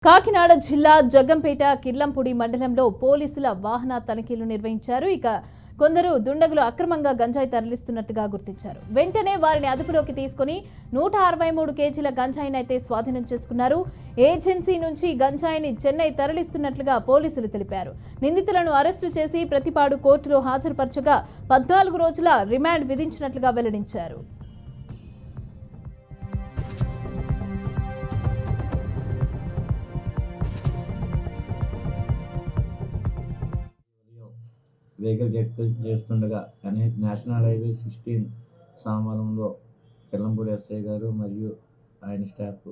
కాకినాడ జిల్లా జగ్గంపేట కిర్లంపూడి మండలంలో పోలీసుల వాహన తనిఖీలు నిర్వహించారు. కొందరు దుండగులు అక్రమంగా గంజాయి తరలిస్తున్నట్టుగా గుర్తించారు. వెంటనే వారిని అదుపులోకి తీసుకుని 163 కేజీల గంజాయిని అయితే స్వాధీనం చేసుకున్నారు. ఏజెన్సీ నుంచి గంజాయిని చెన్నై తరలిస్తున్నట్లుగా పోలీసులు తెలిపారు. నిందితులను అరెస్టు చేసి ప్రతిపాడు కోర్టులో హాజరుపరచగా 14 రోజుల రిమాండ్ విధించినట్లుగా వెల్లడించారు. వెహికల్ చెక్ చేస్తుండగా నేషనల్ హైవే 16 సోమవారంలో కిర్లంపూడి ఎస్ఐ గారు మరియు ఆయన స్టాఫ్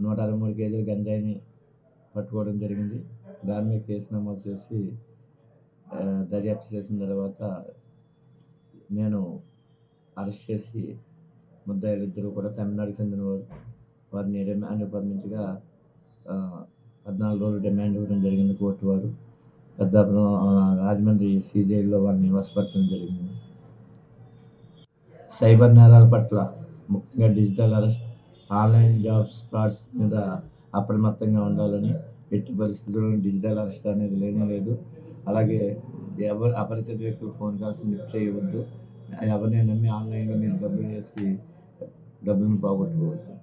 163 కేజీల గంజాయిని పట్టుకోవడం జరిగింది. దాని మీద కేసు నమోదు చేసి దర్యాప్తు చేసిన తర్వాత నేను అరెస్ట్ చేసి ముద్దాయిలు ఇద్దరు కూడా తమిళనాడుకు చెందిన వారిని రిమాండ్ పంపించగా 14 రోజులు రిమాండ్ ఇవ్వడం జరిగింది కోర్టు వారు. పెద్దాపురం రాజమండ్రి సీజైల్లో వారిని వశపరచడం జరిగింది. సైబర్ నేరాల పట్ల ముఖ్యంగా digital arrest, online jobs frauds మీద అప్రమత్తంగా ఉండాలని, ఎట్టి పరిస్థితుల్లో డిజిటల్ అరెస్ట్ అనేది లేదు. అలాగే ఎవరు అపరిచిత వ్యక్తులు ఫోన్ కాల్స్ లిఫ్ట్ చేయవద్దు. ఎవరిని నమ్మి ఆన్లైన్లో మీరు డబ్బులు వేసి డబ్బులను పోగొట్టుకోవద్దు.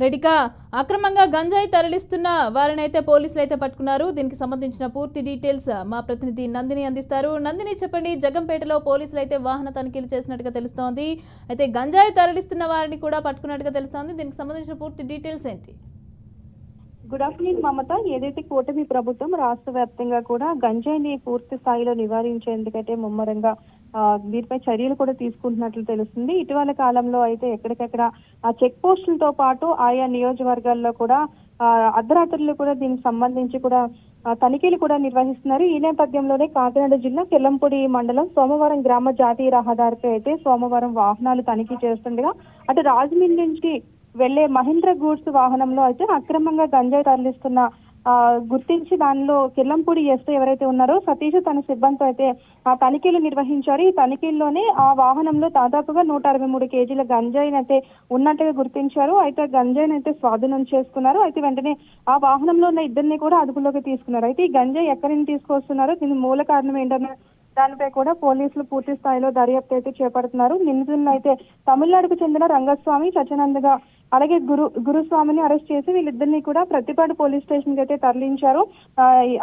రెడ్డిగా అక్రమంగా గంజాయి తరలిస్తున్న వారిని అయితే పోలీసులు అయితే పట్టుకున్నారు. దీనికి సంబంధించిన పూర్తి డీటెయిల్స్ మా ప్రతినిధి నందిని అందిస్తారు. నందిని, చెప్పండి, జగ్గంపేటలో పోలీసులు అయితే వాహన తనిఖీలు చేసినట్టుగా తెలుస్తోంది. అయితే గంజాయి తరలిస్తున్న వారిని కూడా పట్టుకున్నట్టుగా తెలుస్తోంది. దీనికి సంబంధించిన పూర్తి డీటెయిల్స్ ఏంటి? గుడ్ ఆఫ్టర్నూన్ మమత. ఏదైతే కూటమి ప్రభుత్వం రాష్ట్ర వ్యాప్తంగా కూడా గంజాయిని పూర్తి స్థాయిలో నివారించేందుకైతే ముమ్మరంగా వీరిపై చర్యలు కూడా తీసుకుంటున్నట్లు తెలుస్తుంది. ఇటీవల కాలంలో అయితే ఎక్కడికెక్కడ చెక్ పోస్టులతో పాటు ఆయా నియోజకవర్గాల్లో కూడా అర్ధరాత్రులు కూడా దీనికి సంబంధించి కూడా తనిఖీలు కూడా నిర్వహిస్తున్నారు. ఈ నేపథ్యంలోనే కాకినాడ జిల్లా కిర్లంపూడి మండలం సోమవారం గ్రామ జాతీయ రహదారిపై అయితే సోమవారం వాహనాలు తనిఖీ చేస్తుండగా అటు రాజమండ్రి నుంచి వెళ్లే మహేంద్ర గూడ్స్ వాహనంలో అయితే అక్రమంగా గంజాయి తరలిస్తున్న గుర్తించి దానిలో కిర్లంపూడి ఎస్ఐ ఎవరైతే ఉన్నారో సతీష్ తన సిబ్బందితో అయితే ఆ తనిఖీలు నిర్వహించారు. ఈ తనిఖీల్లోనే ఆ వాహనంలో దాదాపుగా 163 కేజీల గంజాయిని అయితే ఉన్నట్టుగా గుర్తించారు. అయితే గంజాయిని అయితే స్వాధీనం చేసుకున్నారు. అయితే వెంటనే ఆ వాహనంలో ఉన్న ఇద్దరిని కూడా అదుపులోకి తీసుకున్నారు. అయితే ఈ గంజాయి ఎక్కడి నుంచి తీసుకొస్తున్నారో దీని మూల కారణం ఏంటనే దానిపై కూడా పోలీసులు పూర్తి స్థాయిలో దర్యాప్తు అయితే చేపడుతున్నారు. నిందితులను అయితే తమిళనాడుకు చెందిన రంగస్వామి, సత్యానందగా అలాగే గురుస్వామిని అరెస్ట్ చేసి వీళ్ళిద్దరిని కూడా ప్రతిపాడు పోలీస్ స్టేషన్ కి అయితే తరలించారు.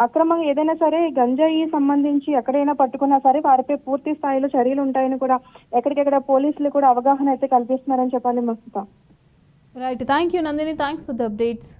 అక్రమంగా ఏదైనా సరే గంజాయి సంబంధించి ఎక్కడైనా పట్టుకున్నా సరే వారిపై పూర్తి స్థాయిలో చర్యలు ఉంటాయని కూడా ఎక్కడికెక్కడ పోలీసులు కూడా అవగాహన అయితే కల్పిస్తున్నారని చెప్పాలి మస్తుతా. Right, thank you Nandini, thanks for the updates.